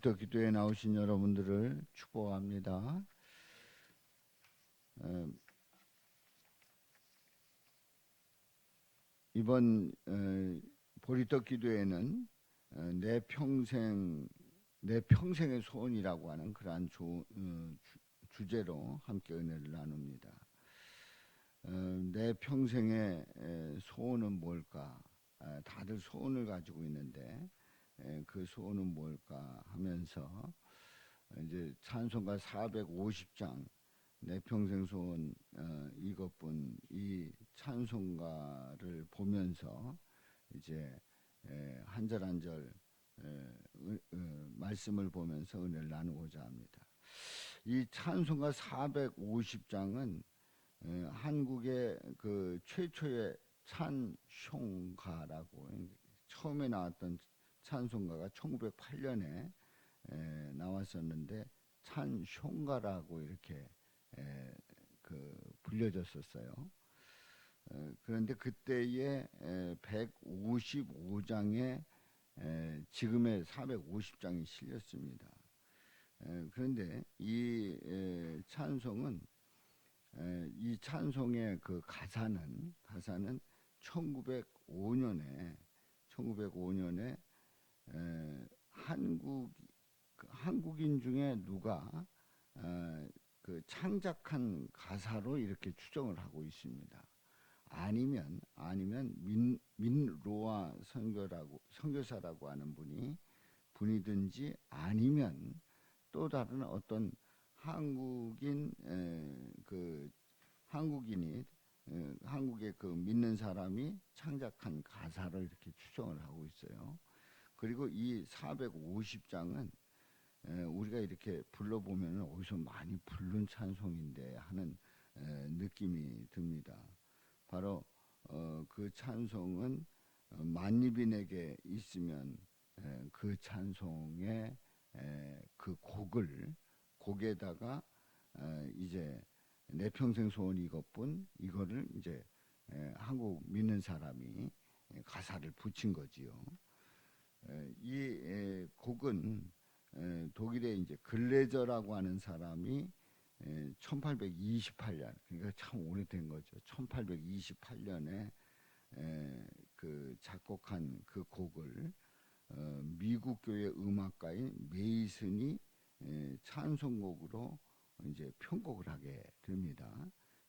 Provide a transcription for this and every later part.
보리떡 기도에 나오신 여러분들을 축복합니다. 이번 보리떡 기도에는 내 평생의 소원이라고 하는 그러한 주제로 함께 은혜를 나눕니다. 내 평생의 소원은 뭘까? 다들 소원을 가지고 있는데 그 소원은 뭘까 하면서 이제 찬송가 450장 내 평생 소원 이것뿐 이 찬송가를 보면서 이제 한 절 한 절 말씀을 보면서 은혜를 나누고자 합니다. 이 찬송가 450장은 한국의 그 최초의 찬송가라고 처음에 나왔던 찬송가가 1908년에 나왔었는데 찬송가라고 이렇게 불려졌었어요. 그런데 그때의 155장에 지금의 450장이 실렸습니다. 그런데 이 찬송은 이 찬송의 그 가사는 1905년에 한국인 중에 누가 그 창작한 가사로 이렇게 추정을 하고 있습니다. 아니면 민로아 선교사라고 하는 분이든지 아니면 또 다른 어떤 한국인이 한국의 그 믿는 사람이 창작한 가사를 이렇게 추정을 하고 있어요. 그리고 이 450장은 우리가 이렇게 불러보면 어디서 많이 부른 찬송인데 하는 느낌이 듭니다. 바로 그 찬송은 만입이 내게 있으면 그 찬송의 그 곡에다가 이제 내 평생 소원 이것뿐 이거를 이제 한국 믿는 사람이 가사를 붙인 거지요. 이 곡은 독일의 이제 글레저라고 하는 사람이 1828년 그러니까 참 오래된 거죠. 1828년에 그 작곡한 그 곡을 미국 교회 음악가인 메이슨이 찬송곡으로 이제 편곡을 하게 됩니다.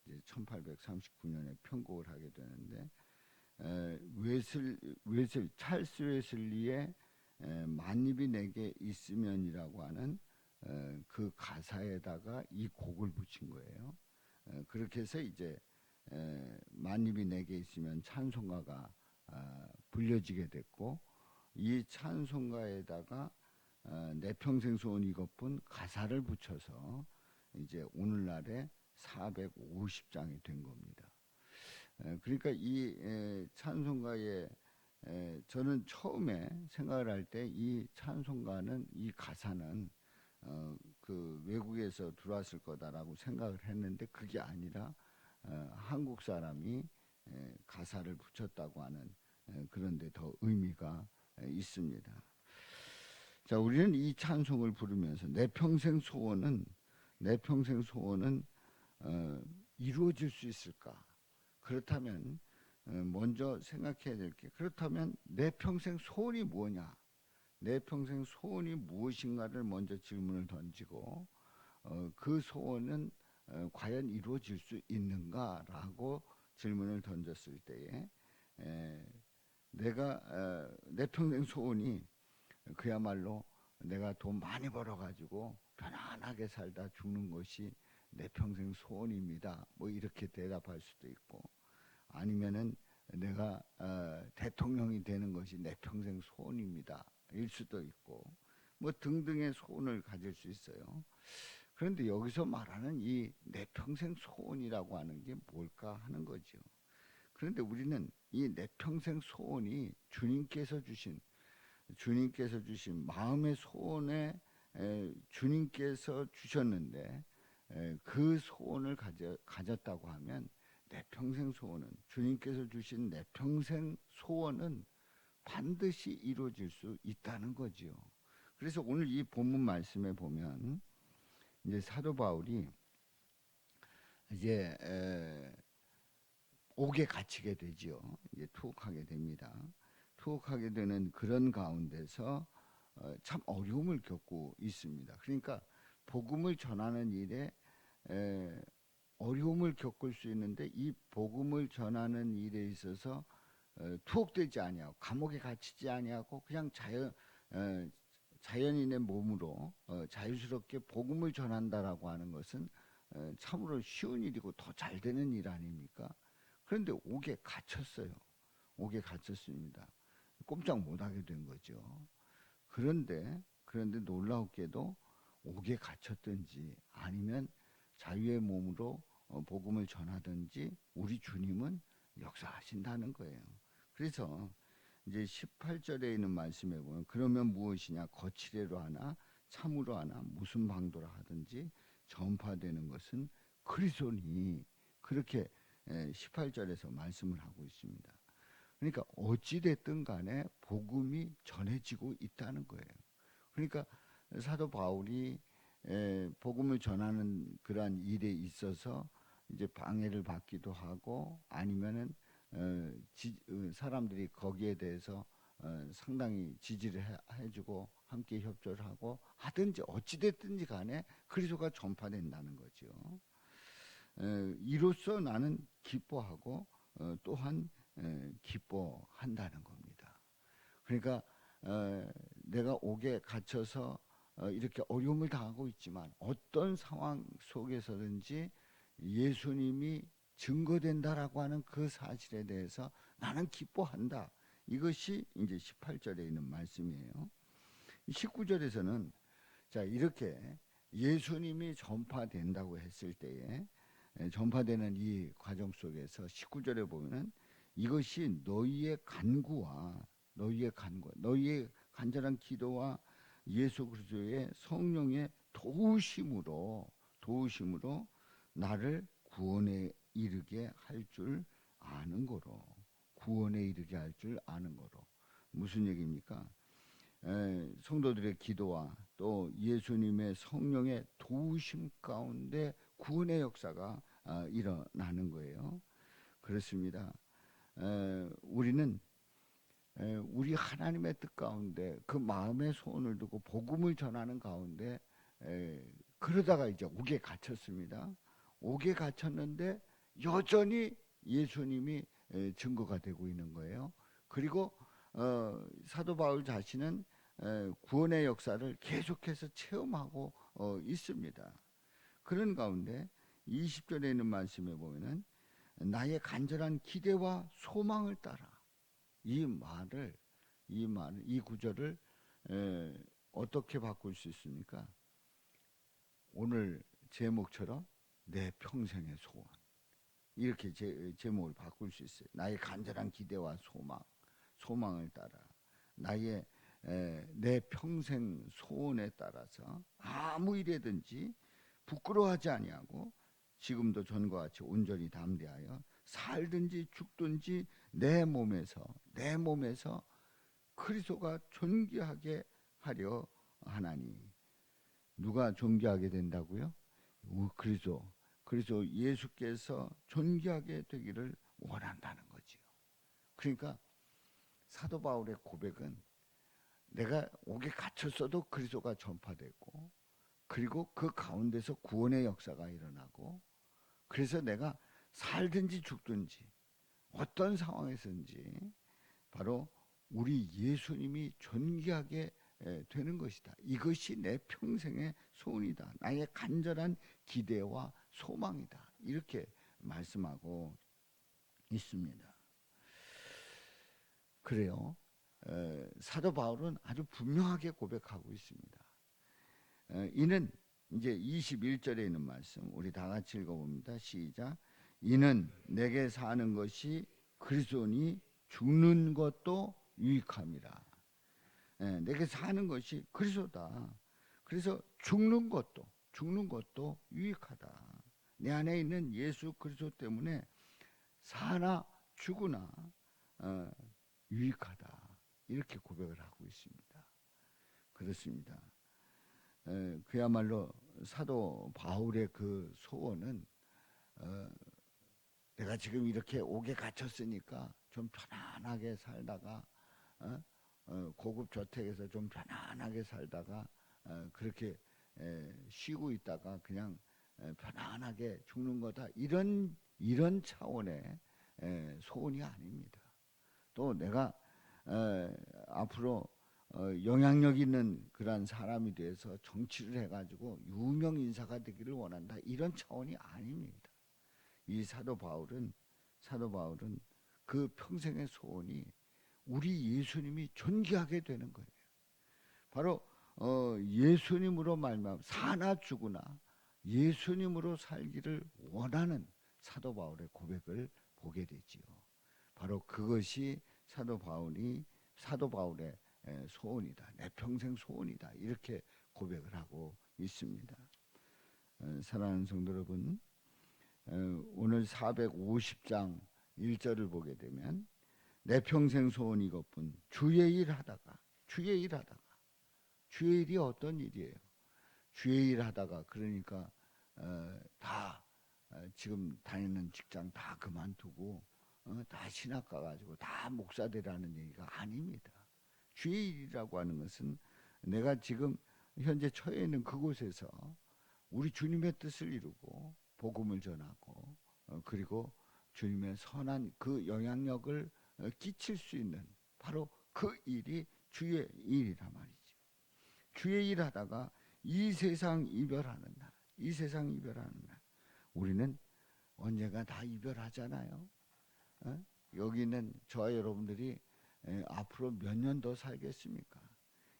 이제 1839년에 편곡을 하게 되는데 찰스 웨슬리의 만입이 내게 있으면이라고 하는 그 가사에다가 이 곡을 붙인 거예요. 그렇게 해서 이제 만입이 내게 있으면 찬송가가 불려지게 됐고 이 찬송가에다가 내 평생 소원 이것뿐 가사를 붙여서 이제 오늘날의 450장이 된 겁니다. 그러니까 이 찬송가에 저는 처음에 생각을 할 때 이 찬송가는 이 가사는 그 외국에서 들어왔을 거다라고 생각을 했는데 그게 아니라 한국 사람이 가사를 붙였다고 하는 그런데 더 의미가 있습니다. 자, 우리는 이 찬송을 부르면서 내 평생 소원은 이루어질 수 있을까? 그렇다면 먼저 생각해야 될 게 그렇다면 내 평생 소원이 뭐냐? 내 평생 소원이 무엇인가를 먼저 질문을 던지고 그 소원은 과연 이루어질 수 있는가라고 질문을 던졌을 때에 내 평생 소원이 그야말로 내가 돈 많이 벌어가지고 편안하게 살다 죽는 것이 내 평생 소원입니다. 뭐 이렇게 대답할 수도 있고 아니면은 내가 대통령이 되는 것이 내 평생 소원입니다. 일 수도 있고 뭐 등등의 소원을 가질 수 있어요. 그런데 여기서 말하는 이 내 평생 소원이라고 하는 게 뭘까 하는 거죠. 그런데 우리는 이 내 평생 소원이 주님께서 주신 마음의 소원에 주님께서 주셨는데 그 소원을 가졌다고 하면 내 평생 소원은 주님께서 주신 내 평생 소원은 반드시 이루어질 수 있다는 거지요. 그래서 오늘 이 본문 말씀에 보면 이제 사도 바울이 이제 옥에 갇히게 되지요. 이제 투옥하게 됩니다. 투옥하게 되는 그런 가운데서 참 어려움을 겪고 있습니다. 그러니까 복음을 전하는 일에 어려움을 겪을 수 있는데 이 복음을 전하는 일에 있어서 투옥되지 아니하고 감옥에 갇히지 아니하고 그냥 자연인의 몸으로 자유스럽게 복음을 전한다라고 하는 것은 참으로 쉬운 일이고 더 잘 되는 일 아닙니까? 그런데 옥에 갇혔어요. 옥에 갇혔습니다. 꼼짝 못하게 된 거죠. 그런데 놀라웠게도 옥에 갇혔든지 아니면 자유의 몸으로 복음을 전하든지 우리 주님은 역사하신다는 거예요. 그래서 이제 18절에 있는 말씀에 보면 그러면 무엇이냐 거칠애로 하나 참으로 하나 무슨 방도라 하든지 전파되는 것은 그리스도니 그렇게 18절에서 말씀을 하고 있습니다. 그러니까 어찌됐든 간에 복음이 전해지고 있다는 거예요. 그러니까 사도 바울이 복음을 전하는 그러한 일에 있어서 이제 방해를 받기도 하고 아니면은 사람들이 거기에 대해서 상당히 지지를 해주고 함께 협조를 하고 하든지 어찌됐든지 간에 그리스도가 전파된다는 거죠. 이로써 나는 기뻐하고 또한 기뻐한다는 겁니다. 그러니까 내가 옥에 갇혀서 이렇게 어려움을 당하고 있지만 어떤 상황 속에서든지 예수님이 증거된다라고 하는 그 사실에 대해서 나는 기뻐한다. 이것이 이제 18절에 있는 말씀이에요. 19절에서는 자 이렇게 예수님이 전파된다고 했을 때에 전파되는 이 과정 속에서 19절에 보면은 이것이 너희의 너희의 간절한 기도와 예수 그리스도의 성령의 도우심으로 나를 구원에 이르게 할 줄 아는 거로 무슨 얘기입니까? 성도들의 기도와 또 예수님의 성령의 도우심 가운데 구원의 역사가 일어나는 거예요. 그렇습니다. 우리는 우리 하나님의 뜻 가운데 그 마음의 소원을 두고 복음을 전하는 가운데 그러다가 이제 옥에 갇혔습니다. 옥에 갇혔는데 여전히 예수님이 증거가 되고 있는 거예요. 그리고 사도 바울 자신은 구원의 역사를 계속해서 체험하고 있습니다. 그런 가운데 20절에 있는 말씀에 보면은 나의 간절한 기대와 소망을 따라 이 구절을 어떻게 바꿀 수 있습니까? 오늘 제목처럼 내 평생의 소원 이렇게 제목을 바꿀 수 있어요. 나의 간절한 기대와 소망을 따라 내 평생 소원에 따라서 아무 일에든지 부끄러워하지 아니하고 지금도 전과 같이 온전히 담대하여 살든지 죽든지 내 몸에서 그리스도가 존귀하게 하려 하나니. 누가 존귀하게 된다고요? 그리스도 예수께서 존귀하게 되기를 원한다는 거지요. 그러니까 사도 바울의 고백은 내가 옥에 갇혔어도 그리스도가 전파되고 그리고 그 가운데서 구원의 역사가 일어나고 그래서 내가 살든지 죽든지 어떤 상황에서든지 바로 우리 예수님이 존귀하게 되는 것이다. 이것이 내 평생의 소원이다. 나의 간절한 기대와 소망이다. 이렇게 말씀하고 있습니다. 그래요. 사도 바울은 아주 분명하게 고백하고 있습니다. 이는 이제 21절에 있는 말씀 우리 다 같이 읽어봅니다. 시작. 이는 내게 사는 것이 그리스도니 죽는 것도 유익함이라. 내게 사는 것이 그리스도다. 그래서 죽는 것도 유익하다. 내 안에 있는 예수 그리스도 때문에 사나 죽으나 유익하다. 이렇게 고백을 하고 있습니다. 그렇습니다. 그야말로 사도 바울의 그 소원은 내가 지금 이렇게 옥에 갇혔으니까 좀 편안하게 살다가 고급 저택에서 좀 편안하게 살다가 그렇게 쉬고 있다가 그냥 편안하게 죽는 거다, 이런 차원의 소원이 아닙니다. 또 내가 앞으로 영향력 있는 그러한 사람이 돼서 정치를 해가지고 유명 인사가 되기를 원한다, 이런 차원이 아닙니다. 이 사도 바울은 그 평생의 소원이 우리 예수님이 존귀하게 되는 거예요. 바로 예수님으로 말미암아 사나 죽으나 예수님으로 살기를 원하는 사도 바울의 고백을 보게 되지요. 바로 그것이 사도 바울의 소원이다, 내 평생 소원이다, 이렇게 고백을 하고 있습니다. 사랑하는 성도 여러분, 오늘 450장 1절을 보게 되면 내 평생 소원 이것뿐 주의 일 하다가, 주의 일이 어떤 일이에요? 주의 일 하다가, 그러니까 다 지금 다니는 직장 다 그만두고 다 신학 가가지고 다 목사 되라는 얘기가 아닙니다. 주의 일이라고 하는 것은 내가 지금 현재 처해 있는 그곳에서 우리 주님의 뜻을 이루고 복음을 전하고 그리고 주님의 선한 그 영향력을 끼칠 수 있는 바로 그 일이 주의 일이란 말이죠. 주의 일 하다가 이 세상 이별하는 날, 우리는 언젠가 다 이별하잖아요. 여기는 저와 여러분들이 앞으로 몇 년 더 살겠습니까?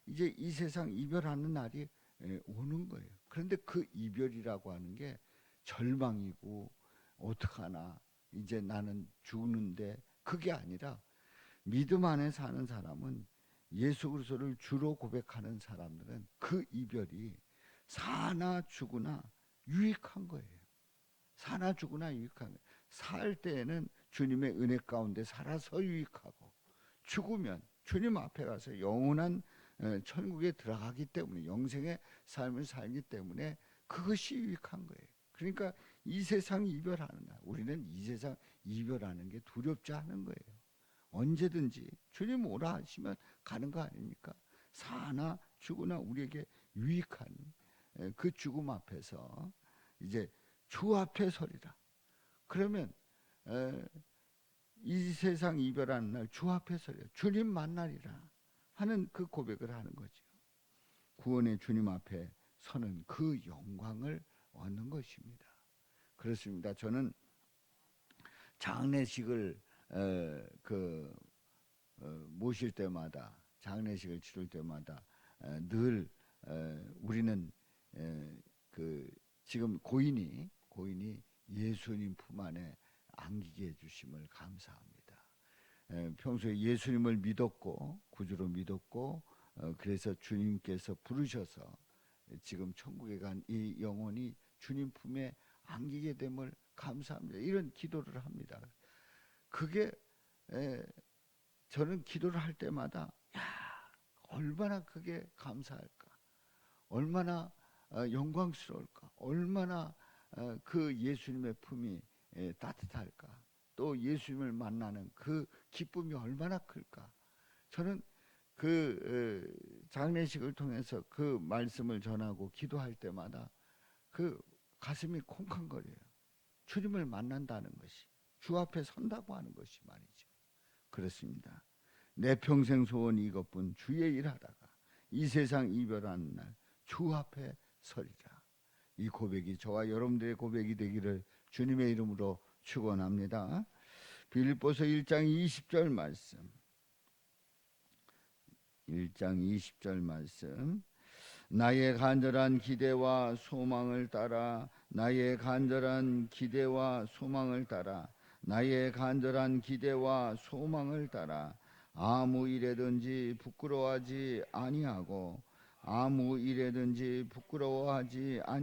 이제 이 세상 이별하는 날이 오는 거예요. 그런데 그 이별이라고 하는 게 절망이고 어떡하나 이제 나는 죽는데, 그게 아니라 믿음 안에 사는 사람은, 예수 그리스도를 주로 고백하는 사람들은 그 이별이 사나 죽으나 유익한 거예요. 사나 죽으나 유익한 거예요. 살 때에는 주님의 은혜 가운데 살아서 유익하고, 죽으면 주님 앞에 가서 영원한 천국에 들어가기 때문에, 영생의 삶을 살기 때문에 그것이 유익한 거예요. 그러니까 이 세상 이별하는 날, 우리는 이 세상 이별하는 게 두렵지 않은 거예요. 언제든지 주님 오라 하시면 가는 거 아닙니까? 사나 죽으나 우리에게 유익한 그 죽음 앞에서 이제 주 앞에 서리라. 그러면 이 세상 이별하는 날 주 앞에 서리라, 주님 만나리라 하는 그 고백을 하는 거죠. 구원의 주님 앞에 서는 그 영광을 얻는 것입니다. 그렇습니다. 저는 장례식을 모실 때마다, 장례식을 치를 때마다 늘 우리는 지금 고인이 예수님 품 안에 안기게 해주심을 감사합니다. 평소에 예수님을 믿었고 구주로 믿었고 그래서 주님께서 부르셔서 지금 천국에 간 이 영혼이 주님 품에 안기게 됨을 감사합니다, 이런 기도를 합니다. 그게 저는 기도를 할 때마다 얼마나 그게 감사할까, 얼마나 영광스러울까, 얼마나 그 예수님의 품이 따뜻할까, 또 예수님을 만나는 그 기쁨이 얼마나 클까. 저는 그 장례식을 통해서 그 말씀을 전하고 기도할 때마다 그 가슴이 콩쾅거려요. 주님을 만난다는 것이, 주 앞에 선다고 하는 것이 말이죠. 그렇습니다. 내 평생 소원이 이것뿐 주의 일하다가 이 세상 이별하는 날 주 앞에 서리라. 이 고백이 저와 여러분들의 고백이 되기를 주님의 이름으로 축원합니다. 빌립보서 1장 20절 말씀, 1장 20절 말씀. 나의 간절한 기대와 소망을 따라, 나의 간절한 기대와 소망을 따라, 나의 간절한 기대와 소망을 따라 아무 일에든지 부끄러워하지 아니하고, 아무 일에든지 부끄러워하지 아니